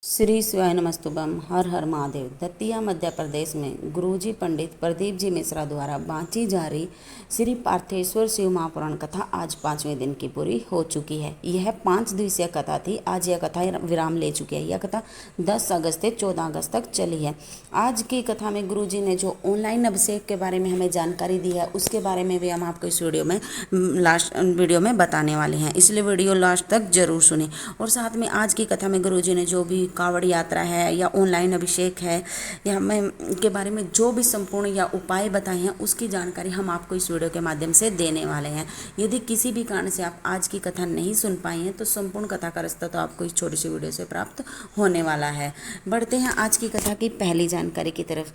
श्री शिवाय नमस्तुभम। हर हर महादेव। दतिया मध्य प्रदेश में गुरुजी पंडित प्रदीप जी मिश्रा द्वारा बाँची जा रही श्री पार्थेश्वर शिव महापुराण कथा आज 5वें दिन की पूरी हो चुकी है। यह 5 दिवसीय कथा थी। आज यह कथा विराम ले चुकी है। यह कथा 10 अगस्त से 14 अगस्त तक चली है। आज की कथा में गुरुजी ने जो ऑनलाइन अभिषेक के बारे में हमें जानकारी दी है उसके बारे में भी हम आपको इस वीडियो में लास्ट वीडियो में बताने वाले हैं, इसलिए वीडियो लास्ट तक जरूर सुने। और साथ में आज की कथा में गुरुजी ने जो भी कावड़ यात्रा है या ऑनलाइन अभिषेक है या हमें के बारे में जो भी संपूर्ण या उपाय बताए हैं उसकी जानकारी हम आपको इस वीडियो के माध्यम से देने वाले हैं। यदि किसी भी कारण से आप आज की कथा नहीं सुन पाए हैं तो संपूर्ण कथा का रास्ता तो आपको इस छोटी सी वीडियो से प्राप्त होने वाला है। बढ़ते हैं आज की कथा की पहली जानकारी की तरफ।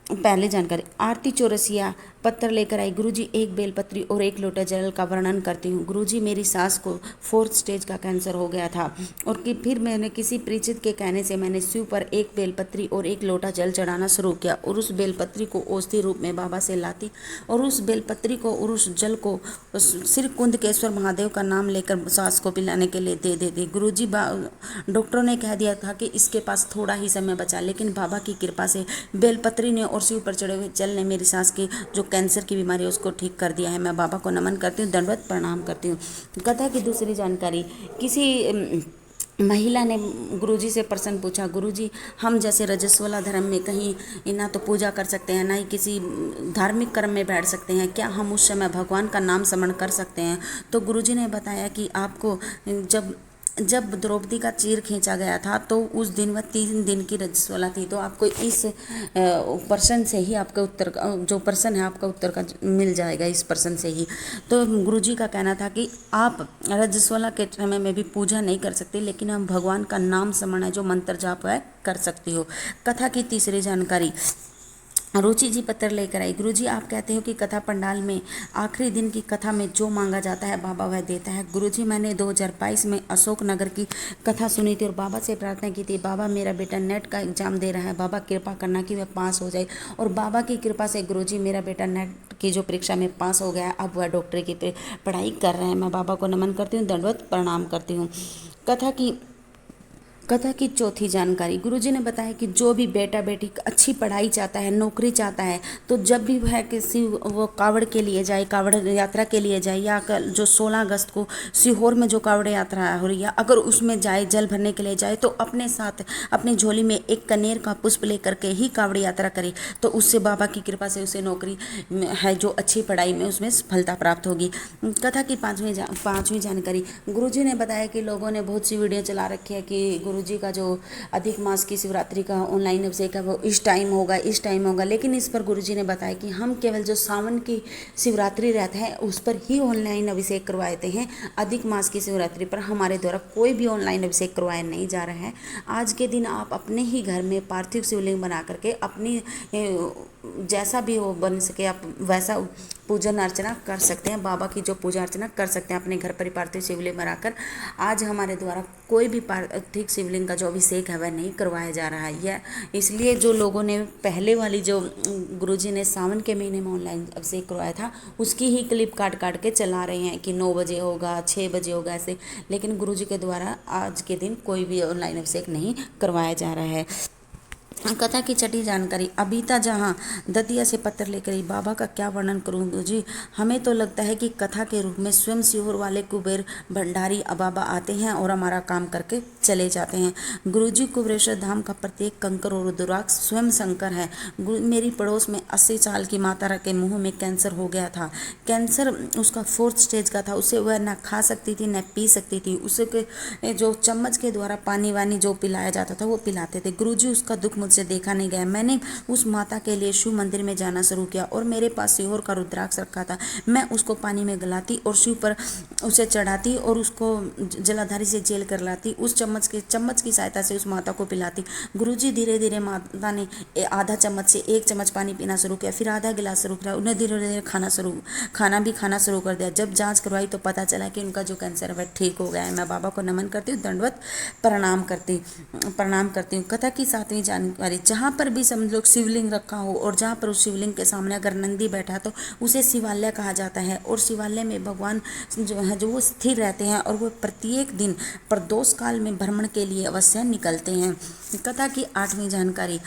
पहले जानकारी, आरती चौरसिया पत्थर लेकर आई। गुरुजी एक बेलपत्री और एक लोटा जल का वर्णन करती हूँ। गुरुजी, मेरी सास को 4th स्टेज का कैंसर हो गया था और फिर मैंने किसी परिचित के कहने से मैंने शिव पर एक बेलपत्री और एक लोटा जल चढ़ाना शुरू किया और उस बेलपत्री को औषधि रूप में बाबा से लाती और उस बेलपत्री को और उस जल को श्री कुंदकेश्वर महादेव का नाम लेकर सास को पिलाने के लिए दे देती। गुरुजी, डॉक्टरों ने कह दिया था कि इसके पास थोड़ा ही समय बचा, लेकिन बाबा की कृपा से बेलपत्री ने और शिव पर चढ़े हुए जल ने मेरी सास की जो कैंसर की बीमारी है उसको ठीक कर दिया है। मैं बाबा को नमन करती हूँ, दंडवत प्रणाम करती हूँ। कथा की दूसरी जानकारी, किसी महिला ने गुरुजी से प्रश्न पूछा, गुरुजी, हम जैसे रजस्वला धर्म में कहीं ना तो पूजा कर सकते हैं ना ही किसी धार्मिक कर्म में बैठ सकते हैं, क्या हम उस समय भगवान का नाम स्मरण कर सकते हैं? तो गुरुजी ने बताया कि आपको जब द्रौपदी का चीर खींचा गया था तो उस दिन वह 3 दिन की रजस्वला थी, तो आपको इस प्रश्न से ही आपका उत्तर जो प्रश्न है आपका उत्तर का मिल जाएगा इस प्रश्न से ही। तो गुरुजी का कहना था कि आप रजस्वला के समय में भी पूजा नहीं कर सकते, लेकिन हम भगवान का नाम स्मरण है जो मंत्र जाप है कर सकती हो। कथा की तीसरी जानकारी, रुचि जी पत्र लेकर आई। गुरुजी, आप कहते हो कि कथा पंडाल में आखिरी दिन की कथा में जो मांगा जाता है बाबा वह देता है। गुरुजी, मैंने 2022 में अशोक नगर की कथा सुनी थी और बाबा से प्रार्थना की थी, बाबा मेरा बेटा नेट का एग्जाम दे रहा है, बाबा कृपा करना कि वह पास हो जाए। और बाबा की कृपा से गुरुजी मेरा बेटा नेट की जो परीक्षा में पास हो गया, अब वह डॉक्टरी की पढ़ाई कर रहे हैं। मैं बाबा को नमन करती हूँ, दंडवत प्रणाम करती हूँ। कथा की चौथी जानकारी, गुरुजी ने बताया कि जो भी बेटा बेटी अच्छी पढ़ाई चाहता है, नौकरी चाहता है, तो जब भी वह किसी वो कावड़ के लिए जाए, कावड़ यात्रा के लिए जाए, या जो 16 अगस्त को सीहोर में जो कावड़ यात्रा हो रही है, अगर उसमें जाए, जल भरने के लिए जाए, तो अपने साथ अपनी झोली में एक कनेर का पुष्प लेकर के ही कावड़ यात्रा करे, तो उससे बाबा की कृपा से उसे नौकरी है जो अच्छी पढ़ाई में उसमें सफलता प्राप्त होगी। कथा की पाँचवीं जानकारी, गुरुजी ने बताया कि लोगों ने बहुत सी वीडियो चला रखी है कि गुरुजी का जो अधिक मास की शिवरात्रि का ऑनलाइन अभिषेक है वो इस टाइम होगा, लेकिन इस पर गुरुजी ने बताया कि हम केवल जो सावन की शिवरात्रि रहता है उस पर ही ऑनलाइन अभिषेक करवाते हैं। अधिक मास की शिवरात्रि पर हमारे द्वारा कोई भी ऑनलाइन अभिषेक करवाया नहीं जा रहा है। आज के दिन आप अपने ही घर में पार्थिव शिवलिंग बना करके अपनी जैसा भी हो बन सके आप वैसा पूजन अर्चना कर सकते हैं। बाबा की जो पूजा अर्चना कर सकते हैं अपने घर पर पार्थिव शिवलिंग बनाकर। आज हमारे द्वारा कोई भी पार्थिव शिवलिंग का जो अभिषेक है वह नहीं करवाया जा रहा है। यह इसलिए जो लोगों ने पहले वाली जो गुरुजी ने सावन के महीने में ऑनलाइन अभिषेक करवाया था उसकी ही क्लिप काट के चला रहे हैं कि 9 बजे होगा, 6 बजे होगा ऐसे, लेकिन गुरुजी के द्वारा आज के दिन कोई भी ऑनलाइन अभिषेक नहीं करवाया जा रहा है। कथा की छठी जानकारी, अबीता जहाँ दतिया से पत्र लेकर आई। बाबा का क्या वर्णन करूँ गुरुजी, हमें तो लगता है कि कथा के रूप में स्वयं सीहोर वाले कुबेर भंडारी बाबा आते हैं और हमारा काम करके चले जाते हैं। गुरुजी, कुबेरेश्वर धाम का प्रत्येक कंकर और रुद्राक्ष स्वयं शंकर है। मेरी पड़ोस में 80 साल की माता के मुंह में कैंसर हो गया था। कैंसर उसका 4th स्टेज का था। उसे वह न खा सकती थी न पी सकती थी। उसे जो चम्मच के द्वारा पानी वानी जो पिलाया जाता था वो पिलाते थे। गुरुजी, उसका दुख मुझसे देखा नहीं गया। मैंने उस माता के लिए शिव मंदिर में जाना शुरू किया और मेरे पास सीहोर का रुद्राक्ष रखा था। मैं उसको पानी में गलाती और शिव पर उसे चढ़ाती और उसको जलाधारी से जेल कर लाती। उस चम्मच की सहायता से उस माता को पिलाती। गुरुजी, धीरे धीरे माता ने आधा चम्मच से 1 चम्मच पानी पीना शुरू किया, फिर आधा गिलास शुरू किया। उन्हें धीरे धीरे खाना शुरू कर दिया। जब जाँच करवाई तो पता चला कि उनका जो कैंसर है वह ठीक हो गया है। मैं बाबा को नमन करती हूँ, दंडवत प्रणाम करती हूँ। कथा की 7वीं जानकारी, जानकारी, जहाँ पर भी समझ लो शिवलिंग रखा हो और जहाँ पर उस शिवलिंग के सामने अगर नंदी बैठा तो उसे शिवालय कहा जाता है। और शिवालय में भगवान जो है जो वो स्थिर रहते हैं और वो प्रत्येक दिन प्रदोष काल में भ्रमण के लिए अवश्य निकलते हैं। कथा की 8वीं जानकारी,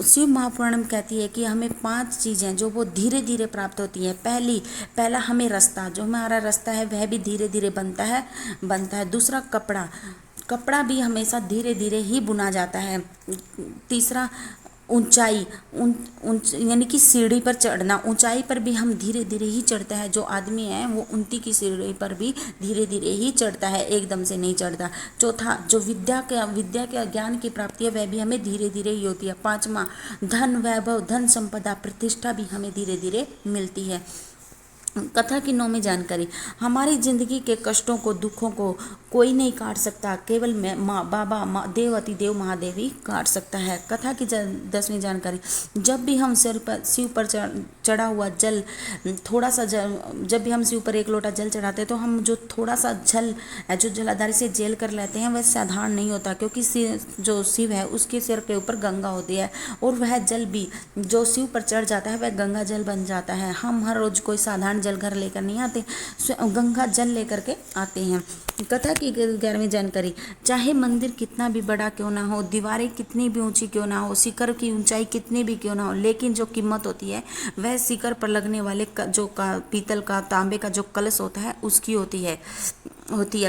शिव महापुराण में कहती है कि हमें 5 चीज़ें जो वो धीरे धीरे प्राप्त होती हैं। पहला हमें रास्ता, जो हमारा रास्ता है वह भी धीरे धीरे बनता है। दूसरा कपड़ा भी हमेशा धीरे धीरे ही बुना जाता है। तीसरा ऊंचाई, यानी कि सीढ़ी पर चढ़ना, ऊंचाई पर भी हम धीरे धीरे ही चढ़ते हैं। जो आदमी है वो उनती की सीढ़ी पर भी धीरे धीरे ही चढ़ता है, एकदम से नहीं चढ़ता। चौथा, जो विद्या के ज्ञान की प्राप्ति है वह भी हमें धीरे धीरे ही होती है। पांचवा, धन वैभव, धन संपदा, प्रतिष्ठा भी हमें धीरे धीरे मिलती है। कथा की 9वीं जानकारी, हमारी जिंदगी के कष्टों को, दुखों को कोई नहीं काट सकता, केवल बाबा देव अति देव महादेव ही काट सकता है। कथा की 10वीं जानकारी, जब भी हम शिव पर चढ़ा हुआ जल, थोड़ा सा जब भी हम शिव पर 1 लोटा जल चढ़ाते हैं तो हम जो थोड़ा सा जो जलाधारी से जेल कर लेते हैं वह साधारण नहीं होता, क्योंकि जो शिव है उसके सिर के ऊपर गंगा होती है और वह जल भी जो शिव पर चढ़ जाता है वह गंगा जल बन जाता है। हम हर रोज कोई साधारण जल घर लेकर नहीं आते, गंगा जल लेकर के आते हैं। कथा की 11वीं जानकारी, चाहे मंदिर कितना भी बड़ा क्यों ना हो, दीवारें कितनी भी ऊंची क्यों ना हो, शिखर की ऊंचाई कितनी भी क्यों ना हो, लेकिन जो कीमत होती है वह शिखर पर लगने वाले जो पीतल का, तांबे का जो कलश होता है उसकी होती है।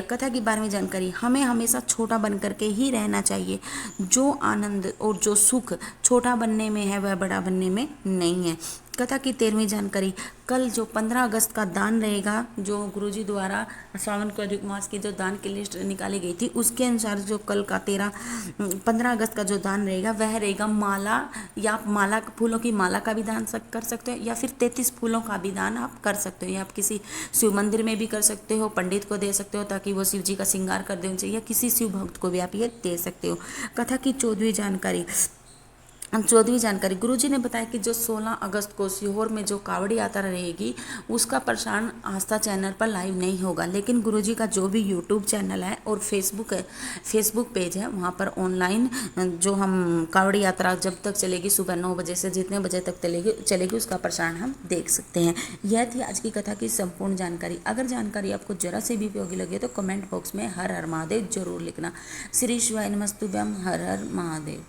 कथा की 12वीं जानकारी, हमें हमेशा छोटा बन करके ही रहना चाहिए। जो आनंद और जो सुख छोटा बनने में है वह बड़ा बनने में नहीं है। कथा की 13वीं जानकारी, कल जो 15 अगस्त का दान रहेगा, जो गुरुजी द्वारा सावन के अधिक मास की जो दान की लिस्ट निकाली गई थी उसके अनुसार जो कल का 15 अगस्त का जो दान रहेगा वह रहेगा माला, या माला फूलों की माला का भी दान कर सकते हो, या फिर 33 फूलों का भी दान आप कर सकते हो। या आप किसी शिव मंदिर में भी कर सकते हो, पंडित को दे सकते हो ताकि वो शिव जी का श्रृंगार कर दे उनसे, या किसी शिव भक्त को भी आप ये दे सकते हो। कथा की 14वीं जानकारी, गुरुजी ने बताया कि जो 16 अगस्त को सीहोर में जो कावड़ी यात्रा रहेगी उसका प्रसारण आस्था चैनल पर लाइव नहीं होगा, लेकिन गुरुजी का जो भी यूट्यूब चैनल है और फेसबुक पेज है वहाँ पर ऑनलाइन जो हम कावड़ी यात्रा जब तक चलेगी, सुबह 9 बजे से जितने बजे तक चलेगी उसका प्रसारण हम देख सकते हैं। यह थी आज की कथा की संपूर्ण जानकारी। अगर जानकारी आपको जरा से भी उपयोगी लगे तो कमेंट बॉक्स में हर हर महादेव जरूर लिखना। श्री शिवाय नमस्तुभ्यं। हर हर महादेव।